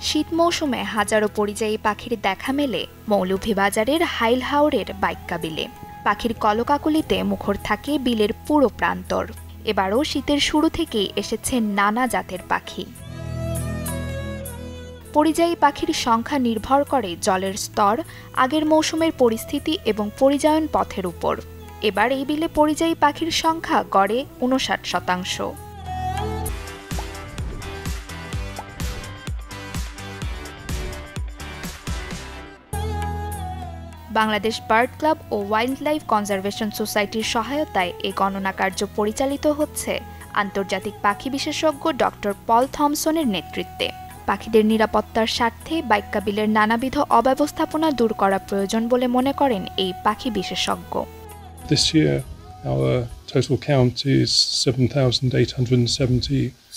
শীত মৌসুমে হাজারো পরিযায়ী পাখির দেখা মেলে মৌলভীবাজারের হাইলহাওরের বাইক্কা বিলে। পাখির কলকাকলিতে মুখর থাকে বিলের পুরো প্রান্তর। এবারও শীতের শুরু থেকেই এসেছে নানা জাতের পাখি। পরিযায়ী পাখির সংখ্যা নির্ভর করে জলের স্তর, আগের মৌসুমের পরিস্থিতি এবং পরিযায়ন পথের উপর। এবার এই বিলে পরিযায়ী পাখির সংখ্যা গড়ে ৫৯%। বাংলাদেশ বার্ড ক্লাব ও ওয়াইল্ড লাইফ কনজারভেশন সোসাইটির সহায়তায় এই গণনা কার্য পরিচালিত হচ্ছে আন্তর্জাতিক পাখি বিশেষজ্ঞ ডক্টর পল থমসনের নেতৃত্বে। পাখিদের নিরাপত্তার স্বার্থে বাইক্কা বিলের নানাবিধ অব্যবস্থাপনা দূর করা প্রয়োজন বলে মনে করেন এই পাখি বিশেষজ্ঞ।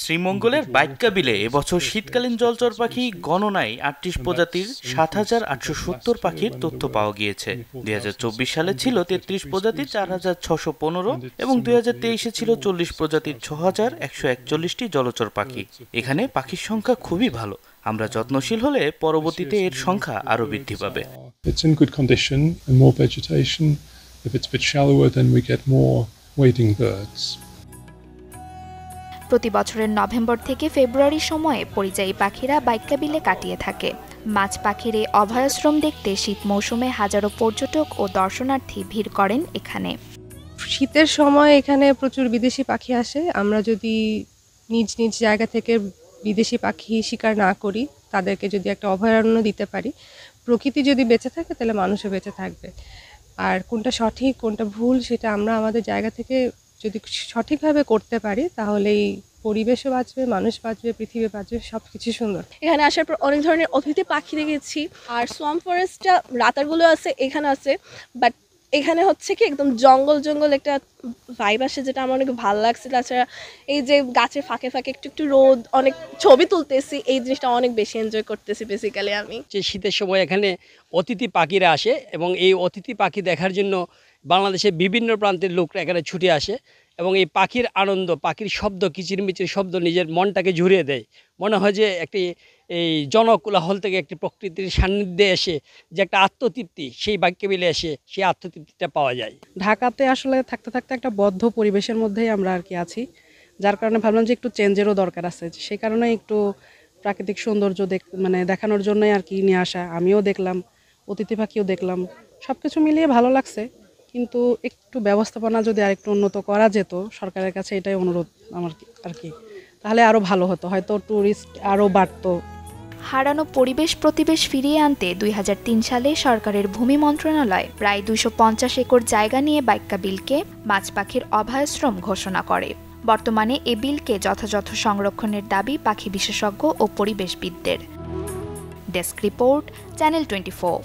শ্রীমঙ্গলের বাইক্কা বিলে এবছর শীতকালীন জলচর পাখি গণনায় ৩৮ প্রজাতির ৭,৮৭০ পাখির তথ্য পাওয়া গিয়েছে। ২০২৪ সালে ছিল ৩৩ প্রজাতির ৪,৬১৫ এবং ২০২৩-এ ছিল ৪০ প্রজাতির ৬,১৪১টি জলচর পাখি। এখানে পাখির সংখ্যা খুবই ভালো। আমরা যত্নশীল হলে পরবর্তীতে এর সংখ্যা আরও বৃদ্ধি পাবে। If it's a bit shallower, then we get more wading birds. প্রতি বছরের নভেম্বর থেকে ফেব্রুয়ারি সময়ে পরিযায়ী পাখিরা বাইক্কা বিলে কাটিয়ে থাকে। মাছ পাখির এই অভয়াশ্রম দেখতে শীত মৌসুমে হাজারো পর্যটক ও দর্শনার্থী ভিড় করেন এখানে। শীতের সময় এখানে প্রচুর বিদেশি পাখি আসে। আমরা যদি নিজ নিজ জায়গা থেকে বিদেশি পাখি শিকার না করি, তাদেরকে যদি একটা অভয়ারণ্য দিতে পারি, প্রকৃতি যদি বেঁচে থাকে তাহলে মানুষও বেঁচে থাকবে। আর কোনটা সঠিক কোনটা ভুল সেটা আমরা আমাদের জায়গা থেকে যদি সঠিকভাবে করতে পারি তাহলেই পরিবেশও বাঁচবে, মানুষ বাঁচবে, পৃথিবী বাঁচবে, সব কিছু সুন্দর। এখানে আসার পর অনেক ধরনের অতিথি পাখি দেখেছি। আর সোয়াম্প ফরেস্টটা রাতারগুলো আছে, এখানে আছে, বাট এখানে হচ্ছে কি একদম জঙ্গল জঙ্গল একটা ভাইব আসে, যেটা আমার অনেক ভালো লাগছে। তাছাড়া এই যে গাছের ফাঁকে ফাঁকে একটু একটু রোদ, অনেক ছবি তুলতেছি, এই জিনিসটা অনেক বেশি এনজয় করতেছি বেসিক্যালি আমি। যে শীতের সময় এখানে অতিথি পাখিরা আসে এবং এই অতিথি পাখি দেখার জন্য বাংলাদেশের বিভিন্ন প্রান্তের লোকরা এখানে ছুটে আসে এবং এই পাখির আনন্দ, পাখির শব্দ, কিচিরমিচির শব্দ নিজের মনটাকে ঝুরিয়ে দেয়। মনে হয় যে একটি এই জনকোলাহল থেকে একটি প্রকৃতির সান্নিধ্যে এসে যে একটা আত্মতৃপ্তি, সেই বাইক্কা বিলে এসে সেই আত্মতৃপ্তিটা পাওয়া যায়। ঢাকাতে আসলে থাকতে থাকতে একটা বদ্ধ পরিবেশের মধ্যেই আমরা আর কি আছি, যার কারণে ভাবলাম যে একটু চেঞ্জেরও দরকার আছে। সেই কারণে একটু প্রাকৃতিক সৌন্দর্য দেখানোর জন্যই আর কি নিয়ে আসা। আমিও দেখলাম, অতিথি পাখিও দেখলাম, সব কিছু মিলিয়ে ভালো লাগছে। কিন্তু একটু ব্যবস্থাপনা যদি আরেকটু উন্নত করা যেত, সরকারের কাছে এটাই অনুরোধ আমার আর কি, তাহলে আরও ভালো হতো, হয়তো ট্যুরিস্ট আরও বাড়তো। হারানো পরিবেশ প্রতিবেশ ফিরিয়ে আনতে ২০০৩ সালে সরকারের ভূমি মন্ত্রণালয় প্রায় ২৫০ একর জায়গা নিয়ে বাইক্কা বিলকে মাছ পাখির অভয়াশ্রম ঘোষণা করে। বর্তমানে এ বিলকে যথাযথ সংরক্ষণের দাবি পাখি বিশেষজ্ঞ ও পরিবেশবিদদের। Desk report, channel 24।